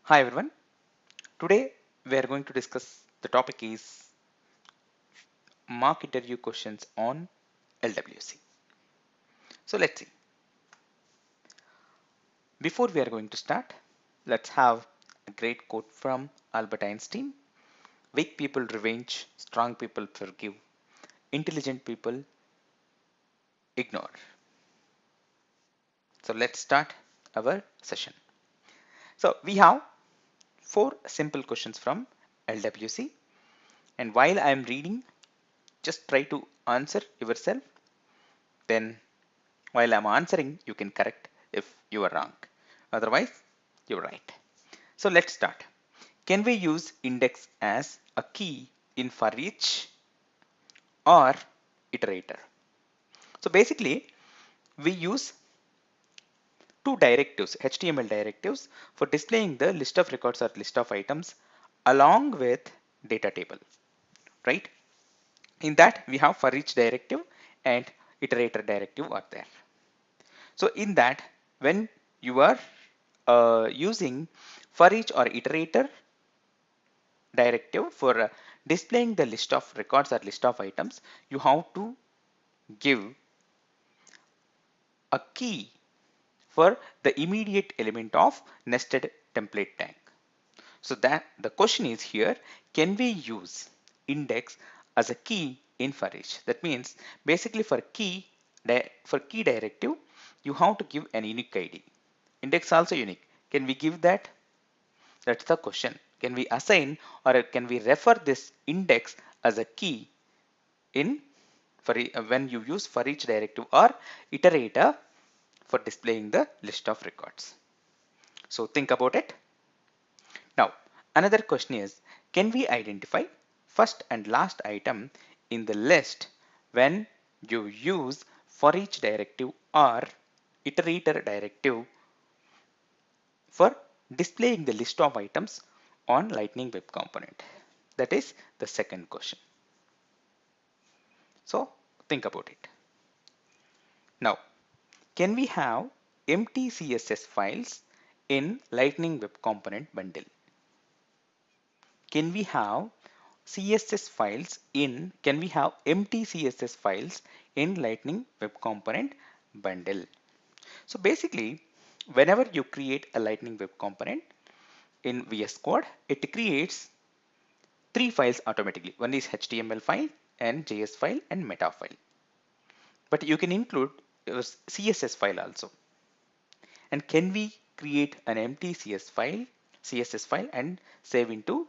Hi everyone. Today we are going to discuss the topic is mock interview questions on LWC. So let's see. Before we are going to start, let's have a great quote from Albert Einstein. Weak people revenge, strong people forgive, intelligent people ignore. So let's start our session. So we have four simple questions from LWC, and while I am reading, just try to answer yourself. Then while I'm answering, you can correct if you are wrong. Otherwise, you're right. So let's start. Can we use index as a key in for each or iterator? So basically, we use two directives, HTML directives, for displaying the list of records or list of items along with data table, right? In that, we have for each directive and iterator directive are there. So in that, when you are using for each or iterator directive for displaying the list of records or list of items, you have to give a key for the immediate element of nested template tag. So that the question is here, can we use index as a key in for each? That means basically for key directive, you have to give an unique ID. Index also unique. Can we give that? That's the question. Can we assign or can we refer this index as a key in when you use for each directive or iterator for displaying the list of records? So think about it. Now, another question is, can we identify first and last item in the list when you use for each directive or iterator directive for displaying the list of items on Lightning Web Component? That is the second question. So think about it. Now, can we have empty CSS files in Lightning Web Component bundle? Can we have can we have empty CSS files in Lightning Web Component bundle? So basically, whenever you create a Lightning Web Component in VS Code, it creates three files automatically. One is HTML file and JS file and meta file. But you can include your CSS file also. And can we create an empty CSS file and save into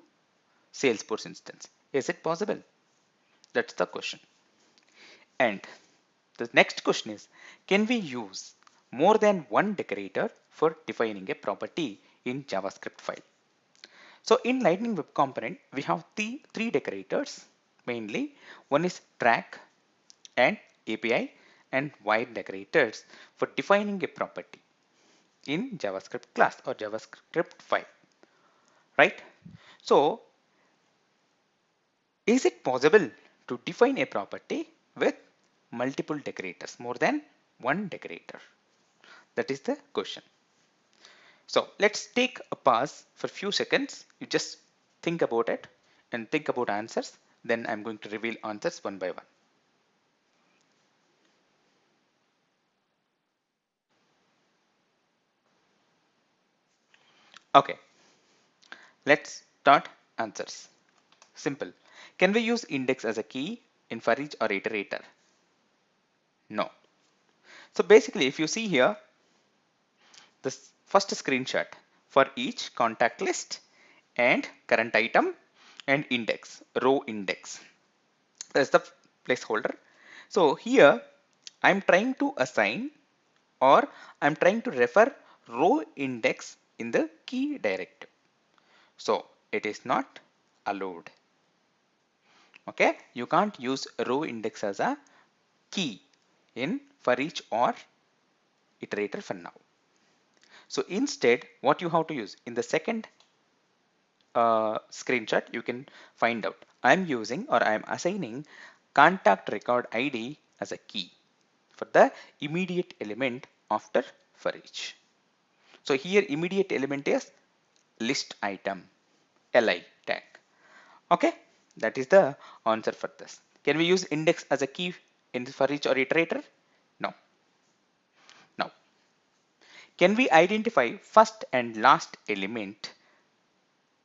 Salesforce instance? Is it possible? That's the question. And the next question is, can we use more than one decorator for defining a property in JavaScript file? So in Lightning Web Component, we have three decorators mainly. One is track and API and wire decorators for defining a property in JavaScript class or JavaScript file, right? So is it possible to define a property with multiple decorators, more than one decorator? That is the question. So let's take a pause for a few seconds. You just think about it and think about answers. Then I'm going to reveal answers one by one. Okay, let's start answers. Simple. Can we use index as a key in for each or iterator? No. So basically, if you see here, this first screenshot for each contact list and current item and index, row index. That's the placeholder. So here I'm trying to assign or I'm trying to refer row index in the key directive. So it is not allowed. Okay, you can't use row index as a key in for each or iterator for now. So instead, what you have to use in the second screenshot, you can find out. I'm using or I'm assigning contact record ID as a key for the immediate element after for each. So here immediate element is list item li tag. Okay, that is the answer for this. Can we use index as a key in for each or iterator? No. Now, can we identify first and last element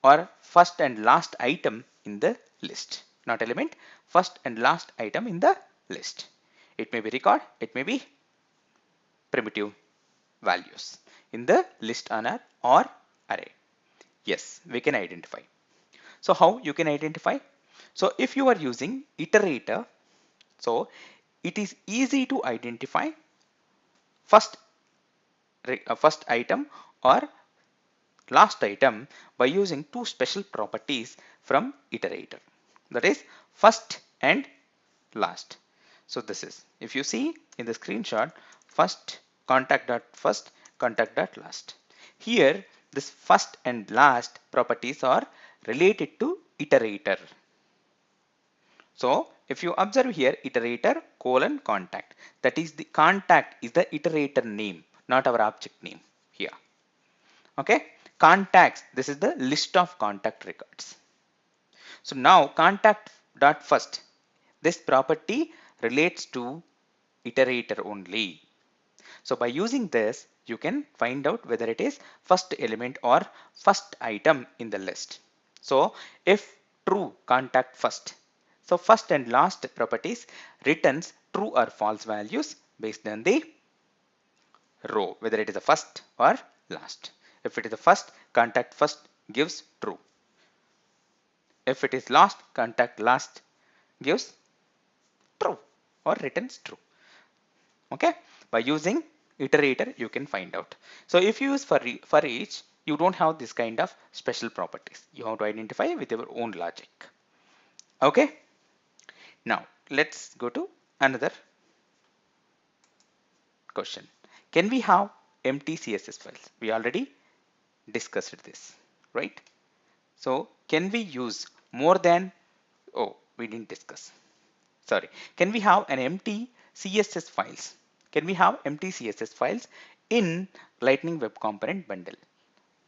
or first and last item in the list? Not element, first and last item in the list. It may be record, it may be primitive values in the list honor or array. Yes, we can identify. So how you can identify? So if you are using iterator, so it is easy to identify first first item or last item by using two special properties from iterator, that is first and last. So this is, if you see in the screenshot, first contact dot first, contact dot last. Here this first and last properties are related to iterator. So if you observe here, iterator colon contact, that is the contact is the iterator name, not our object name here. Okay, contacts, this is the list of contact records. So now contact dot first, this property relates to iterator only. So by using this, you can find out whether it is first element or first item in the list. So if true, contact first. So first and last properties returns true or false values based on the row, whether it is the first or last. If it is the first, contact first gives true. If it is last, contact last gives true or returns true. Okay, by using iterator you can find out. So if you use for each, you don't have this kind of special properties. You have to identify with your own logic. Okay, now let's go to another question. Can we have empty CSS files? We already discussed this, right? So can we use more than, oh, we didn't discuss, sorry. Can we have an empty CSS files? Can we have empty CSS files in Lightning Web Component bundle?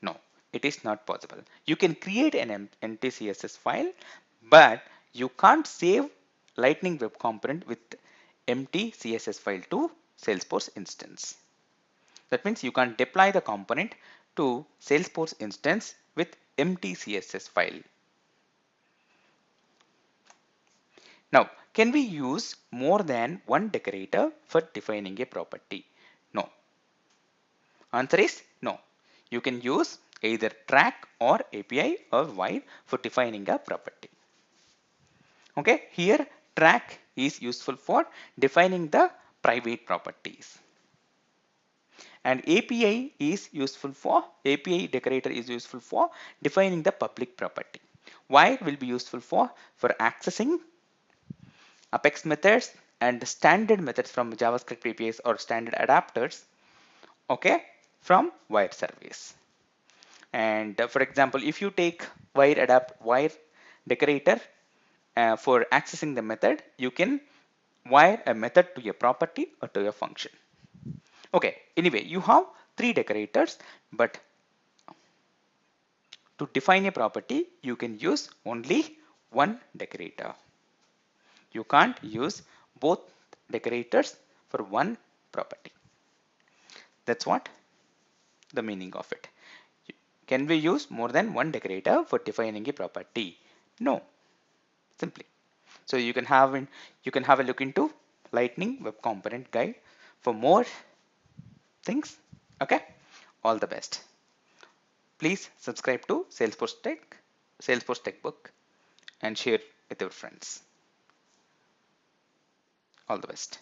No, it is not possible. You can create an empty CSS file, but you can't save Lightning Web Component with empty CSS file to Salesforce instance. That means you can't deploy the component to Salesforce instance with empty CSS file. Now, can we use more than one decorator for defining a property? No. Answer is no. You can use either track or API or while for defining a property. Okay, here track is useful for defining the private properties. And API is useful for, API decorator is useful for defining the public property. While will be useful for accessing Apex methods and standard methods from JavaScript APIs or standard adapters, okay, from wire service. And for example, if you take wire decorator for accessing the method, you can wire a method to a property or to a function. Okay, anyway, you have three decorators, but to define a property, you can use only one decorator. You can't use both decorators for one property. That's what the meaning of it. Can we use more than one decorator for defining a property? No, simply. So you can have a look into Lightning Web Component Guide for more things. Okay, all the best. Please subscribe to Salesforce Techbook, and share with your friends. All the best.